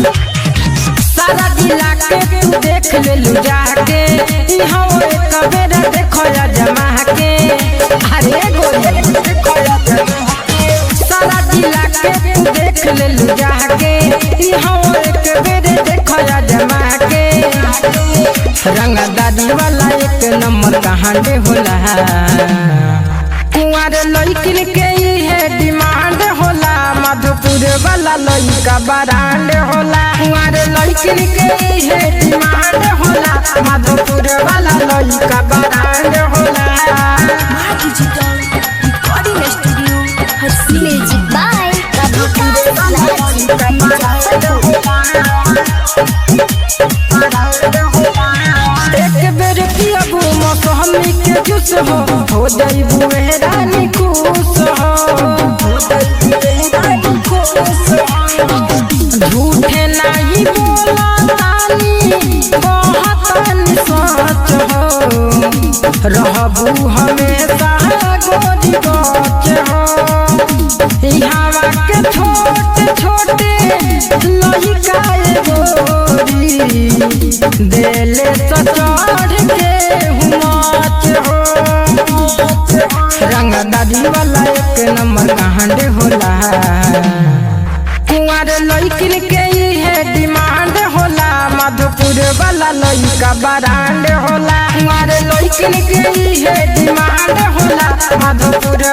सारा जिला के तू देख ले लू जाके इहाँ एक बेर देखो या जमा के। अरे गोरी देखो या जमा के। सारा जिला के तू देख ले लू जाके इहाँ एक बेर देखो या जमा के। रंगदारी वाला एक नंबर कहांडे होला। कुंवर लड़किन के है डिमांड होला। मधुपुर वाला लड़का ब्रांड होला। कुंवर लड़किन के है डिमांड होला। मधुपुर वाला लड़का ब्रांड होला। Digital recording studio music by एक बेर पियबू मौसमी के जूस हो जाइबू रानी खुश हो। झूठे नहीं बोला तानी कहतनी सच हो। रहबू हमेशा गोरी बच हो। यहाँ के छोटे छोटे लड़का गोरी देले चढ़ के हुमाच हो। रंगदारी वाला एक नंबर कहांडे होला। कुंवर लड़किन के है डिमांड होला। मधुपुर वाला लड़का ब्रांड होला। कुंवर लड़किन के है डिमांड होला। मधुपुर